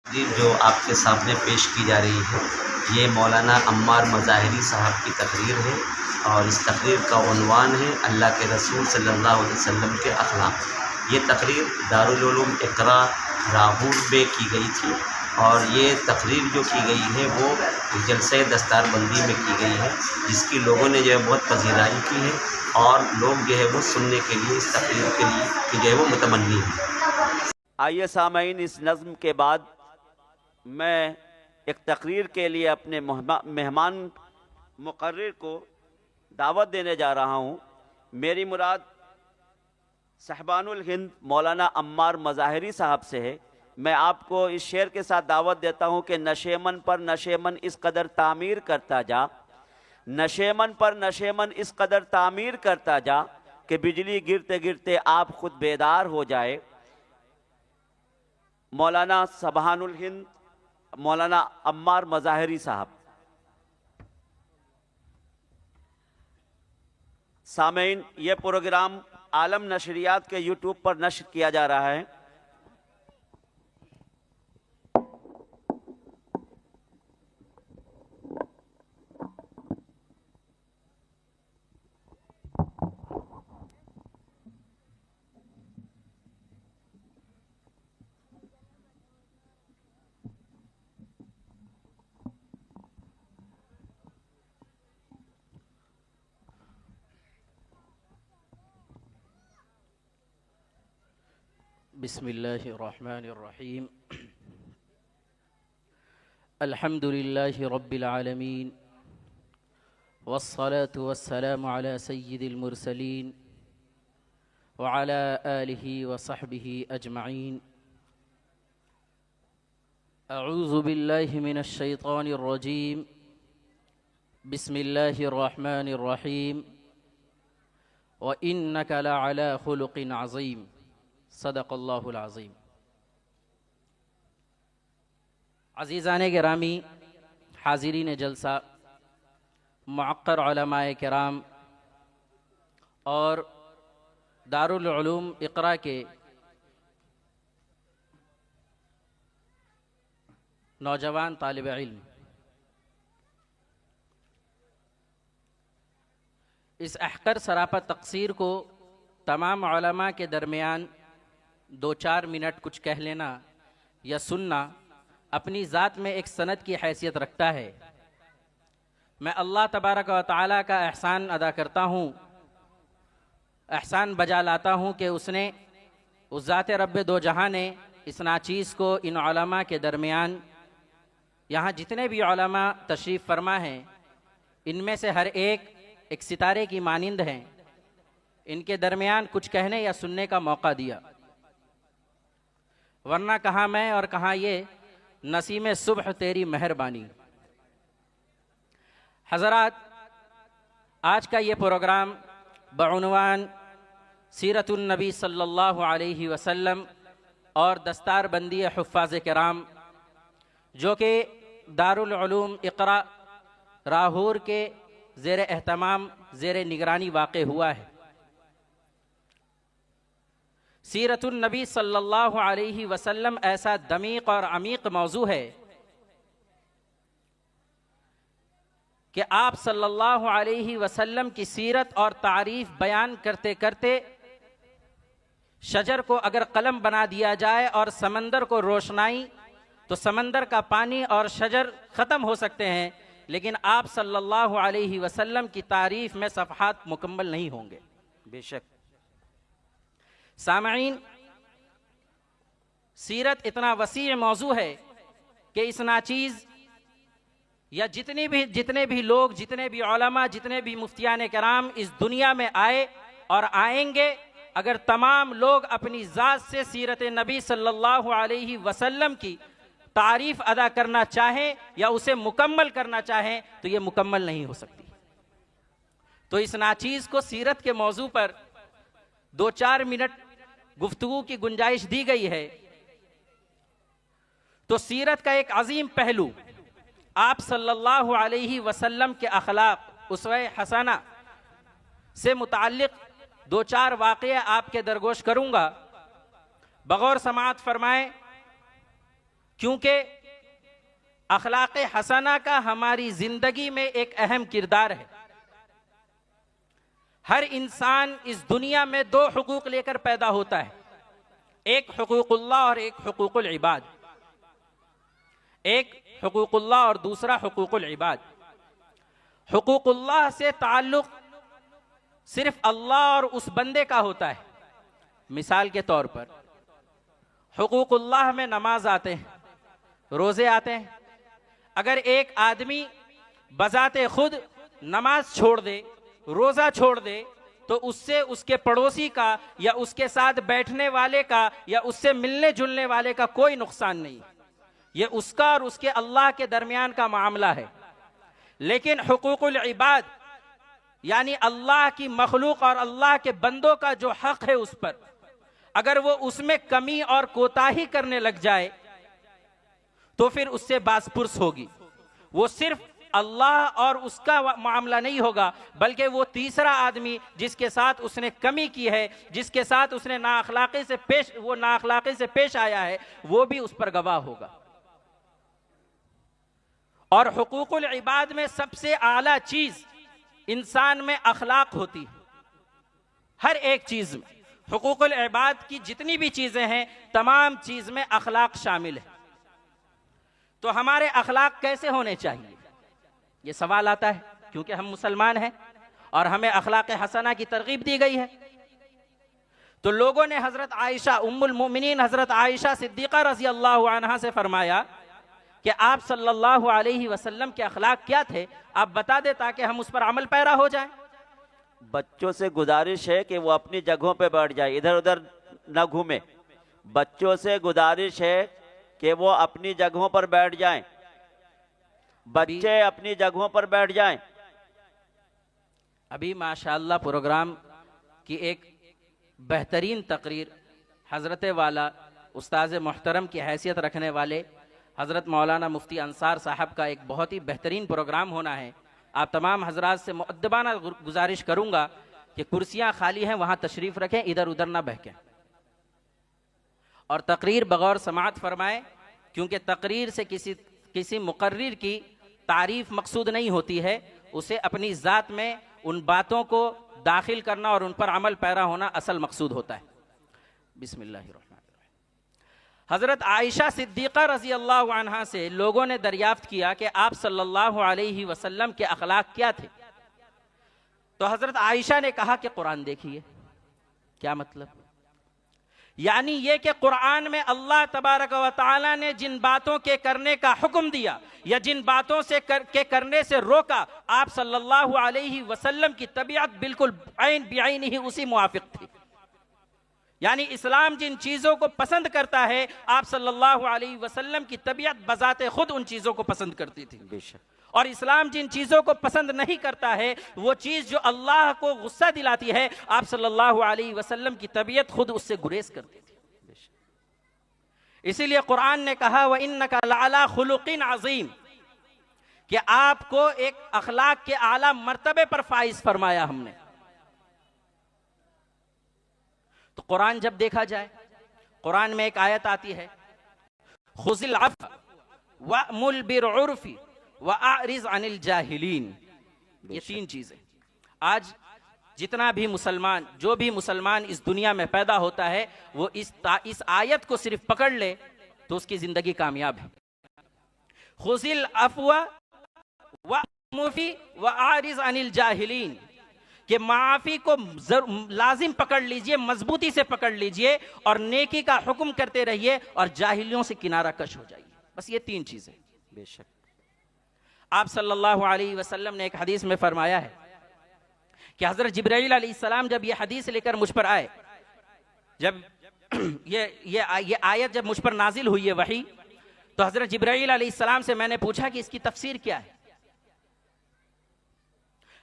तकरीर जो आपके सामने पेश की जा रही है, ये मौलाना अम्मार मज़ाहिरी साहब की तकरीर है और इस तकरीर का उन्वान है अल्लाह के रसूल सल्लल्लाहु अलैहि वसल्लम के अखलाक। ये तकरीर दारुल उलूम इक़रा राहूर में की गई थी और ये तकरीर जो की गई है वो जलसे दस्तारबंदी में की गई है, जिसकी लोगों ने जो है बहुत पज़ीराई की है और लोग जो है वो सुनने के लिए इस तकरीर के लिए कि जो है वो मुतमन्नी है। आइए सामईन, इस नज़्म के बाद मैं एक तकरीर के लिए अपने मेहमान मुकर्रिर को दावत देने जा रहा हूँ। मेरी मुराद साहिबानुल हिंद मौलाना अम्मार मज़ाहिरी साहब से है। मैं आपको इस शेर के साथ दावत देता हूँ कि नशेमन पर नशेमन इस कदर तामीर करता जा, नशेमन पर नशेमन इस कदर तामीर करता जा कि बिजली गिरते गिरते आप खुद बेदार हो जाए। मौलाना सुबहानुल हिंद मौलाना अम्मार मज़ाहिरी साहब। सामईन, ये प्रोग्राम आलम नशरियात के यूट्यूब पर नश्र किया जा रहा है। बिस्मिल्लाहिर्रहमानिर्रहीम। अल्हम्दुलिल्लाहि रब्बिल आलमीन वस्सलातु वस्सलामु अला सय्यिदिल मुरसलीन व अला आलिहि व सहबिहि अजमईन। अऊज़ु बिल्लाहि मिनश शैतानिर रजीम। बिस्मिल्लाहिर्रहमानिर्रहीम। व इन्नका लअला खुलुक़िन अज़ीम। सदक़ल्लाहुल अज़ीम। अज़ीज़ाने गिरामी, हाज़िरीन जलसा, मुअक्कर उलमाए किराम और दारुल उलूम इक़रा के नौजवान तालिब इल्म, इस अहकर सरापा तक़सीर को तमाम उलमा के दरमियान 2-4 मिनट कुछ कह लेना या सुनना अपनी ज़ात में एक सनद की हैसियत रखता है। मैं अल्लाह तबारक व तआला का एहसान अदा करता हूँ, एहसान बजा लाता हूँ कि उसने, उस ज़ात रब्बे दो जहां ने इस नाचीज़ को इन उलमा के दरमियान, यहाँ जितने भी उलमा तशरीफ़ फरमा हैं, इनमें से हर एक सितारे की मानिंद हैं, इनके दरमियान कुछ कहने या सुनने का मौका दिया। वरना कहाँ मैं और कहाँ ये नसीम सुबह तेरी मेहरबानी। हज़रात, आज का ये प्रोग्राम बउनवान सीरतुन नबी सल्लल्लाहु अलैहि वसल्लम और दस्तारबंदी हुफ़्फ़ाज़ किराम, जो कि दारुल उलूम इक़रा राहूर के ज़ेर एहतमाम ज़ेर निगरानी वाक़े हुआ है। सीरतुन नबी सल्लल्लाहु अलैहि वसल्लम ऐसा दमीक़ और अमीक़ मौजू है कि आप सल्लल्लाहु अलैहि वसल्लम की सीरत और तारीफ़ बयान करते करते शजर को अगर कलम बना दिया जाए और समंदर को रोशनाई, तो समंदर का पानी और शजर ख़त्म हो सकते हैं, लेकिन आप सल्लल्लाहु अलैहि वसल्लम की तारीफ़ में सफ़हात मुकम्मल नहीं होंगे। बेशक सामईन, सीरत इतना वसीअ मौजू है कि इस नाचीज़ या जितने भी लोग, जितने भी उलमा, जितने भी मुफ्तियान कराम इस दुनिया में आए और आएंगे, अगर तमाम लोग अपनी ज़ात से सीरत नबी सल्लल्लाहु अलैहि वसल्लम की तारीफ़ अदा करना चाहें या उसे मुकम्मल करना चाहें तो ये मुकम्मल नहीं हो सकती। तो इस नाचीज़ को सीरत के मौजू पर 2-4 मिनट गुफ्तगू की गुंजाइश दी गई है। तो सीरत का एक अजीम पहलू, आप सल्लल्लाहु अलैहि वसल्लम के अखलाक उसवे हसना से मुताल्लिक 2-4 वाक़या आपके दरगोश करूंगा। बगौर समाअत फरमाएं। क्योंकि अखलाक हसना का हमारी जिंदगी में एक अहम किरदार है। हर इंसान इस दुनिया में दो हुकूक लेकर पैदा होता है, एक हुकूकुल्लाह और एक हुकूकुल इबाद। एक हुकूकुल्लाह और दूसरा हुकूकुल इबाद। हुकूकुल्लाह से ताल्लुक सिर्फ अल्लाह और उस बंदे का होता है। मिसाल के तौर पर हुकूकुल्लाह में नमाज आते हैं, रोजे आते हैं। अगर एक आदमी बजाते खुद नमाज छोड़ दे, रोजा छोड़ दे, तो उससे उसके पड़ोसी का या उसके साथ बैठने वाले का या उससे मिलने जुलने वाले का कोई नुकसान नहीं। ये उसका और उसके अल्लाह के दरमियान का मामला है। लेकिन हुकूकुल इबाद यानी अल्लाह की मखलूक और अल्लाह के बंदों का जो हक है उस पर, अगर वो उसमें कमी और कोताही करने लग जाए तो फिर उससे बासपुरस होगी। वो सिर्फ अल्लाह और उसका मामला नहीं होगा, बल्कि वो तीसरा आदमी जिसके साथ उसने कमी की है, जिसके साथ उसने नाअखलाकी से पेश आया है, वो भी उस पर गवाह होगा। और हुकूकुल इबाद में सबसे आला चीज इंसान में अखलाक होती है। हर एक चीज में, हुकूकुल इबाद की जितनी भी चीजें हैं, तमाम चीज में अखलाक शामिल है। तो हमारे अखलाक कैसे होने चाहिए, ये सवाल आता है, क्योंकि हम मुसलमान हैं और हमें अखलाक हसना की तरगीब दी गई है। तो लोगों ने हजरत आयशा उम्मुल मोमिनीन हजरत आयशा सिद्दीक़ा रज़ी अल्लाह अन्हा से फरमाया कि आप सल्लल्लाहु अलैहि वसल्लम के अखलाक क्या थे, आप बता दे ताकि हम उस पर अमल पैरा हो जाए। बच्चों से गुजारिश है कि वो अपनी जगहों पे बैठ जाए, इधर उधर न घूमे। बच्चों से गुजारिश है कि वो अपनी जगहों पर बैठ जाएं। बच्चे अपनी जगहों पर बैठ जाएं। अभी माशाअल्लाह प्रोग्राम की एक बेहतरीन तकरीर हजरत वाला उस्ताद मोहतरम की हैसियत रखने वाले हजरत मौलाना मुफ्ती अंसार साहब का एक बहुत ही बेहतरीन प्रोग्राम होना है। आप तमाम हजरात से मुअद्दबाना गुजारिश करूंगा कि कुर्सियां खाली हैं, वहां तशरीफ रखें, इधर उधर ना बहकें और तकरीर बगौर समाअत फरमाएं, क्योंकि तकरीर से किसी मुकर्रिर की तारीफ मकसूद नहीं होती है, उसे अपनी ज़ात में उन बातों को दाखिल करना और उन पर अमल पैरा होना असल मकसूद होता है। बिस्मिल्लाहिर्रहमानिर्रहीम। हज़रत आयशा सिद्दीक़ा रज़ी अल्लाहु अन्हा से लोगों ने दरियाफ्त किया कि आप सल्लल्लाहु अलैहि वसल्लम के अखलाक क्या थे। तो हज़रत आयशा ने कहा कि कुरान देखिए। क्या मतलब? यानी ये कि कुरान में अल्लाह तबारक व तआला ने जिन बातों के करने का हुक्म दिया या जिन बातों से करने से रोका, आप सल्लल्लाहु अलैहि वसल्लम की तबीयत बिल्कुल ऐन बिऐन ही उसी मुआफिक थी। यानी इस्लाम जिन चीज़ों को पसंद करता है, आप सल्लल्लाहु अलैहि वसल्लम की तबीयत बजाते खुद उन चीज़ों को पसंद करती थी। बेशक। और इस्लाम जिन चीज़ों को पसंद नहीं करता है, वो चीज़ जो अल्लाह को गुस्सा दिलाती है, आप सल्लल्लाहु अलैहि वसल्लम की तबीयत खुद उससे गुरेज करती थी। इसीलिए कुरान ने कहा व इन्नका लअला खुलुकिन अज़ीम, कि आपको एक अखलाक के आला मर्तबे पर फाइज फरमाया हमने। तो कुरान जब देखा जाए, कुरान में एक आयत आती है खुज़िल अफ़्व वअमुर बिल उर्फ़ि वअरिज़ अनिल जाहिलीन। ये तीन चीजें आज जितना भी मुसलमान, जो भी मुसलमान इस दुनिया में पैदा होता है, वो इस आयत को सिर्फ पकड़ ले तो उसकी जिंदगी कामयाब है। खुज़िल अफ़्व वअमुर वअरिज़ अनिल जाहिलीन, कि माफ़ी को लाजिम पकड़ लीजिए, मजबूती से पकड़ लीजिए और नेकी का हुक्म करते रहिए और जाहिलियों से किनारा कश हो जाइए। बस ये तीन चीजें। बेशक। आप सल्लल्लाहु अलैहि वसल्लम ने एक हदीस में फरमाया है कि हज़रत जिब्राइल अलैहिस्सलाम जब ये हदीस लेकर मुझ पर आए, जब ये आयत जब मुझ पर नाजिल हुई है वही, तो हज़रत जिब्राइल अलैहिस्सलाम से मैंने पूछा कि इसकी तफसीर क्या है।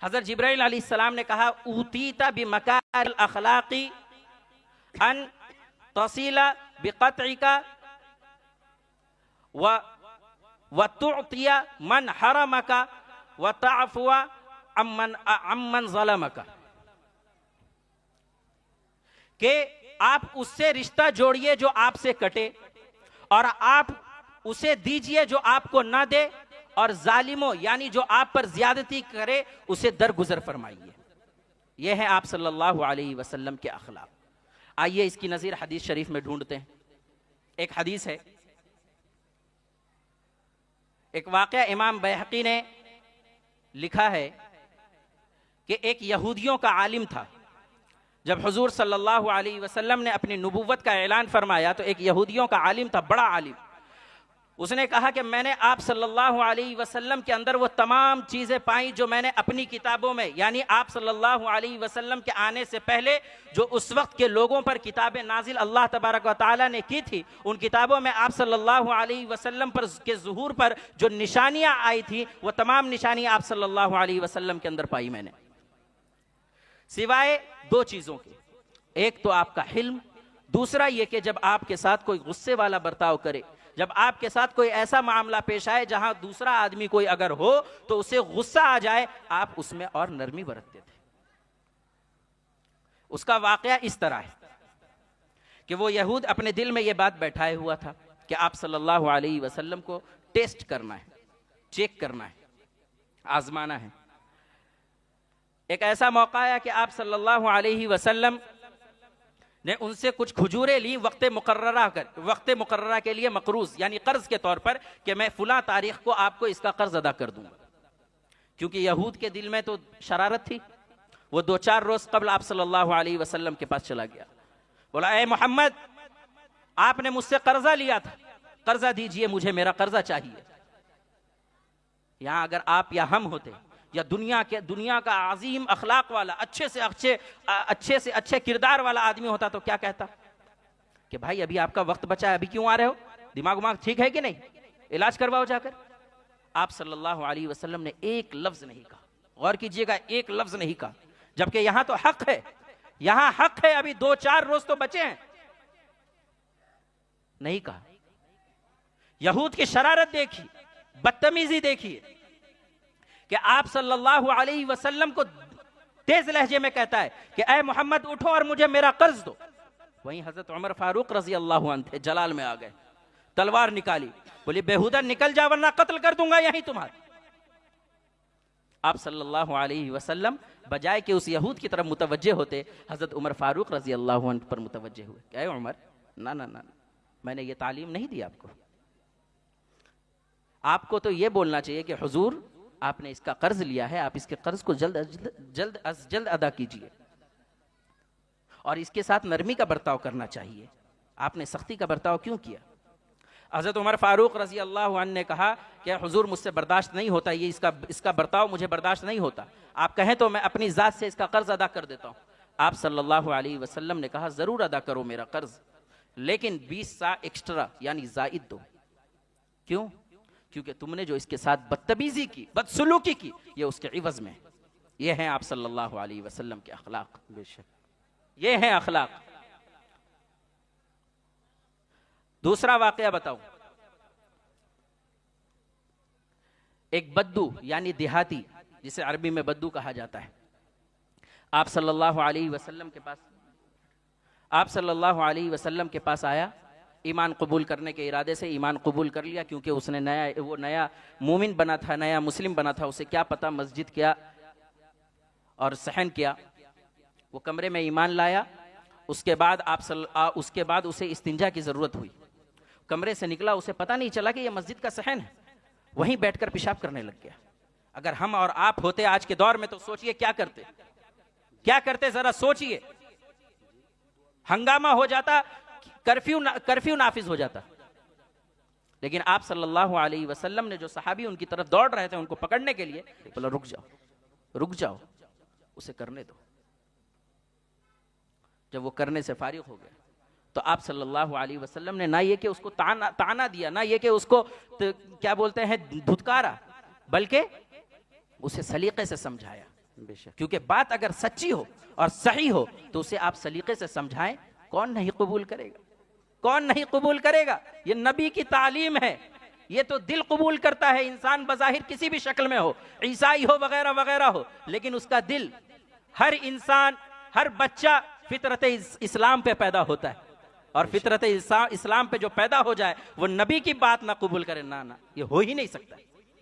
हज़रत जिब्राइल अलैहिस्सलाम ने कहा ऊतीता बिमकारिल अखलाक़ी अन तसीला बिक़त्इका व तुअतिया मन हरमका व तअफ़ुआ अम्मन ज़लमका, कि आप उससे रिश्ता जोड़िए जो आपसे कटे और आप उसे दीजिए जो आपको ना दे, और जालिमों यानी जो आप पर ज्यादती करे उसे दरगुजर फरमाइए। यह है आप सल्लल्लाहु अलैहि वसल्लम के अखलाक। आइए इसकी नज़ीर हदीस शरीफ में ढूंढते हैं। एक हदीस है, एक वाक़या इमाम बैहक़ी ने लिखा है कि एक यहूदियों का आलिम था। जब हुजूर सल्लल्लाहु अलैहि वसल्लम ने अपनी नबूवत का ऐलान फरमाया तो एक यहूदियों का आलिम था, बड़ा आलिम। उसने कहा कि मैंने आप सल्लल्लाहु अलैहि वसल्लम के अंदर वो तमाम चीज़ें पाई जो मैंने अपनी किताबों में, यानी आप सल्लल्लाहु अलैहि वसल्लम के आने से पहले जो उस वक्त के लोगों पर किताबें नाजिल अल्लाह तबारक व तआला ने की थी, उन किताबों में आप सल्लल्लाहु अलैहि वसल्लम पर के ज़ुहूर पर जो निशानियाँ आई थी वो तमाम निशानियाँ आप सल्लल्लाहु अलैहि वसल्लम के अंदर पाई मैंने, सिवाय दो चीज़ों के। एक तो आपका हिल्म, दूसरा ये कि जब आपके साथ कोई गुस्से वाला बर्ताव करे, जब आपके साथ कोई ऐसा मामला पेश आए जहां दूसरा आदमी कोई अगर हो तो उसे गुस्सा आ जाए, आप उसमें और नरमी बरतते थे। उसका वाकया इस तरह है कि वो यहूद अपने दिल में ये बात बैठाए हुआ था कि आप सल्लल्लाहु अलैहि वसल्लम को टेस्ट करना है, चेक करना है, आजमाना है। एक ऐसा मौका आया कि आप सल्लल्लाहु अलैहि वसल्लम ने उनसे कुछ खजूरें ली वक्त मुकर्ररा के लिए मकरूज यानी कर्ज के तौर पर कि मैं फुला तारीख को आपको इसका कर्ज अदा कर दूंगा। क्योंकि यहूद के दिल में तो शरारत थी। वो 2-4 रोज कबल आप सल्लल्लाहु अलैहि वसल्लम के पास चला गया, बोला ए मोहम्मद, आपने मुझसे कर्जा लिया था, कर्जा दीजिए, मुझे मेरा कर्जा चाहिए। यहां अगर आप या हम होते या दुनिया का अजीम अखलाक वाला अच्छे से अच्छे किरदार वाला आदमी होता तो क्या कहता कि भाई अभी आपका वक्त बचा है, अभी क्यों आ रहे हो, दिमाग ठीक है कि नहीं, इलाज करवाओ जाकर। आप सल्लल्लाहु अलैहि वसल्लम ने एक लफ्ज नहीं कहा, गौर कीजिएगा, एक लफ्ज नहीं कहा, जबकि यहां तो हक है, यहां हक है, अभी 2-4 रोज तो बचे हैं, नहीं कहा। यहूद की शरारत देखी, बदतमीजी देखिए कि आप सल्लल्लाहु अलैहि वसल्लम को तेज लहजे में कहता है कि ऐ मोहम्मद उठो और मुझे मेरा कर्ज दो। वहीं हजरत उमर फारूक रजी अल्लाह अन्हु थे, जलाल में आ गए, तलवार निकाली, बोली बेहुदा निकल जा वरना कत्ल कर दूंगा यहीं तुम्हारा। आप सल्लल्लाहु अलैहि वसल्लम बजाय कि उस यहूद की तरफ मुतवज्जे होते, हजरत उमर फारूक रजी अल्लाह अन्हु पर मुतवज्जे हुए। क्या उमर, ना ना ना, मैंने ये तालीम नहीं दी आपको तो ये बोलना चाहिए कि हुजूर आपने इसका कर्ज लिया है, आप इसके कर्ज को जल्द अदा कीजिए, और इसके साथ नरमी का बर्ताव करना चाहिए। आपने सख्ती का बर्ताव क्यों किया? हज़रत उमर फारूक रजी अल्लाह अन्हु ने कहा कि हुजूर मुझसे बर्दाश्त नहीं होता, ये इसका बर्ताव मुझे बर्दाश्त नहीं होता, आप कहें तो मैं अपनी ज़ात से इसका कर्ज अदा कर देता हूँ। आप सल्लल्लाहु अलैहि वसल्लम ने कहा ज़रूर अदा करो मेरा कर्ज, लेकिन 20 सा एक्स्ट्रा यानी ज़ायद दो। क्यों? क्योंकि तुमने जो इसके साथ बदतमीजी की, बदसलूकी की, ये उसके इवज में। ये हैं आप सल्लल्लाहु अलैहि वसल्लम के अखलाक, बेशक ये हैं अखलाक। दूसरा वाकया बताऊं, एक बद्दू यानी देहाती, जिसे अरबी में बद्दू कहा जाता है, आप सल्लल्लाहु अलैहि वसल्लम के पास आया, ईमान कबूल करने के इरादे से ईमान कबूल कर लिया, क्योंकि उसने नया मोमिन बना था, नया मुस्लिम बना था, उसे क्या पता मस्जिद क्या और सहन क्या। वो कमरे में ईमान लाया, उसके बाद उसे इस्तिंजा की ज़रूरत हुई, कमरे से निकला, उसे पता नहीं चला कि ये मस्जिद का सहन है, वहीं बैठकर पेशाब करने लग गया। अगर हम और आप होते आज के दौर में तो सोचिए क्या करते, जरा सोचिए, हंगामा हो जाता, कर्फ्यू नाफिज हो जाता। लेकिन आप सल्लल्लाहु अलैहि वसल्लम ने जो सहाबी उनकी तरफ दौड़ रहे थे उनको पकड़ने के लिए, बोला रुक जाओ, उसे करने दो। जब वो करने से फारिग हो गया तो आप सल्लल्लाहु अलैहि वसल्लम ने ना ये कि उसको ताना दिया, ना ये कि उसको क्या बोलते हैं धुतकारा, बल्कि उसे सलीके से समझाया। क्योंकि बात अगर सच्ची हो और सही हो तो उसे आप सलीके से समझाएं, कौन नहीं कबूल करेगा? ये नबी की तालीम है। ये तो दिल कबूल करता है इंसान बज़ाहिर किसी भी शक्ल में हो, ईसाई हो वगैरह वगैरह हो, लेकिन उसका दिल, हर इंसान, हर बच्चा फितरत इस्लाम पे पैदा होता है। और फितरत इस्लाम पे जो पैदा हो जाए वो नबी की बात ना कबूल करे, ना ना, ये हो ही नहीं सकता,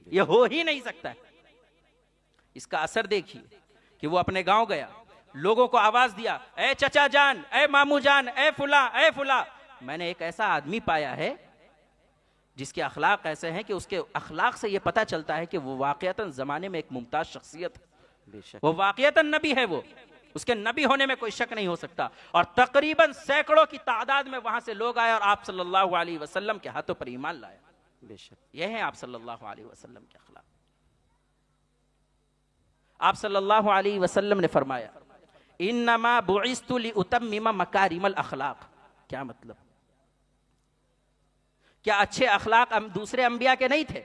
ये हो ही नहीं सकता। इसका असर देखिए कि वो अपने गांव गया, लोगों को आवाज दिया, ए चचा जान, ए मामू जान, ए फुला, ए फुला। मैंने एक ऐसा आदमी पाया है जिसके अखलाक ऐसे हैं कि उसके अखलाक से ये पता चलता है कि वो वाकईतन जमाने में एक मुमताज शख्सियत है, वो वाकईतन नबी है, वो उसके नबी होने में कोई शक नहीं हो सकता। और तकरीबन सैकड़ों की तादाद में वहां से लोग आए और आप सल्लल्लाहु अलैहि वसल्लम के हाथों पर ईमान लाया। बेशक ये है आप सल्लल्लाहु अलैहि वसल्लम के अखलाक। आप सल्लल्लाहु अलैहि वसल्लम ने फरमाया, इन्नमा बुइस्तु लिउतम्मिमा मकारिमल अखलाक। क्या मतलब? क्या अच्छे अखलाक दूसरे अंबिया के नहीं थे?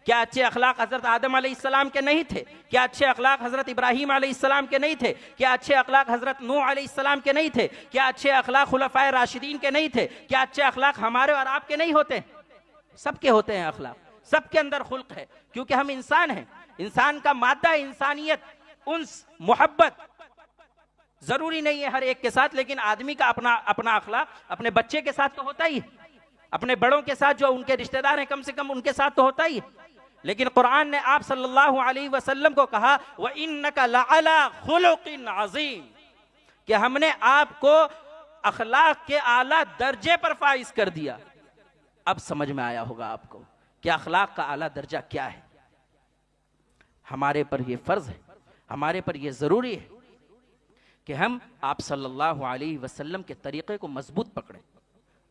क्या अच्छे अखलाक हजरत आदम अलैहिस्सलाम के नहीं थे? क्या अच्छे अखलाक हजरत इब्राहीम अलैहिस्सलाम के नहीं थे? क्या अच्छे अखलाक हजरत नूह अलैहिस्सलाम के नहीं थे? क्या अच्छे अखलाक खुलफाए राशिदीन के नहीं थे? क्या अच्छे अखलाक हमारे और आपके नहीं होते? सबके होते हैं अखलाक, सबके अंदर खुल्क है, क्योंकि हम इंसान हैं। इंसान का मादा इंसानियत, उन्स, मोहब्बत जरूरी नहीं है हर एक के साथ, लेकिन आदमी का अपना अपना अखलाक अपने बच्चे के साथ तो होता ही है, अपने बड़ों के साथ जो उनके रिश्तेदार हैं कम से कम उनके साथ तो होता ही है। लेकिन कुरान ने आप सल्लल्लाहु अलैहि वसल्लम को कहा, व इन्नका लअला खुलुकिन अज़ीम, कि हमने आपको अखलाक के आला दर्जे पर फाइज कर दिया। अब समझ में आया होगा आपको कि अखलाक का आला दर्जा क्या है। हमारे पर यह फर्ज है, हमारे पर यह जरूरी है कि हम आप सल्लल्लाहु अलैहि वसल्लम के तरीक़े को मजबूत पकड़ें।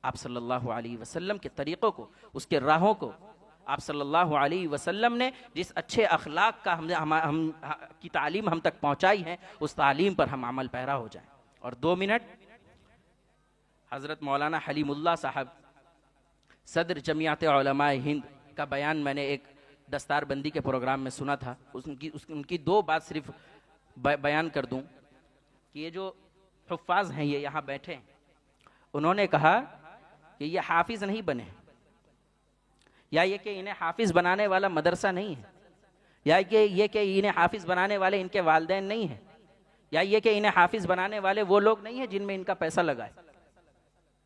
आप सल्लल्लाहु अलैहि वसल्लम के तरीक़ों को, उसके राहों को, आप सल्लल्लाहु अलैहि वसल्लम ने जिस अच्छे अखलाक का हम की तालीम हम तक पहुंचाई है, उस तालीम पर हम अमल पैरा हो जाएं। और 2 मिनट हज़रत मौलाना हलीमुल्लाह साहब सदर जमियात उलमाए हिंद का बयान मैंने एक दस्तारबंदी के प्रोग्राम में सुना था। उनकी 2 बात सिर्फ बयान कर दूं कि ये जो हुफ़्फ़ाज़ हैं, ये यहाँ बैठे हैं, उन्होंने कहा कि ये हाफिज़ नहीं बने, या ये कि इन्हें हाफिज़ बनाने वाला मदरसा नहीं है, या कि ये कि इन्हें हाफिज़ बनाने वाले इनके वालिदैन नहीं है, या ये कि इन्हें हाफिज़ बनाने वाले वो लोग नहीं हैं जिनमें इनका पैसा लगा है,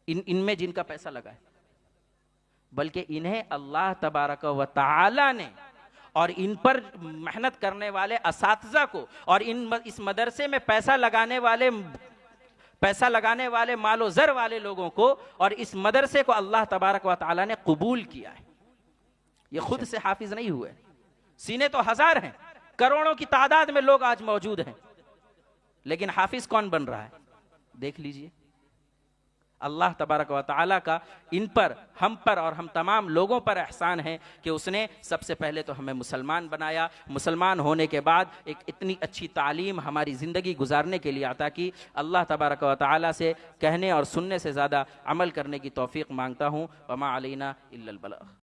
इनमें जिनका पैसा लगा है, बल्कि इन्हें अल्लाह तबारक व तआला ने और इन पर मेहनत करने वाले असातिज़ा को और इस मदरसे में पैसा लगाने वाले मालो ज़र वाले लोगों को और इस मदरसे को अल्लाह तबारक व तआला ने कबूल किया है। ये खुद से हाफिज नहीं हुए, सीने तो हजार हैं, करोड़ों की तादाद में लोग आज मौजूद हैं, लेकिन हाफिज कौन बन रहा है? देख लीजिए। अल्लाह तबारक व तआला का इन पर, हम पर और हम तमाम लोगों पर एहसान है कि उसने सबसे पहले तो हमें मुसलमान बनाया, मुसलमान होने के बाद एक इतनी अच्छी तालीम हमारी ज़िंदगी गुजारने के लिए अता की। अल्लाह तबारक व तआला से कहने और सुनने से ज़्यादा अमल करने की तौफीक मांगता हूँ। वमा अलैना इल्लल बलाग।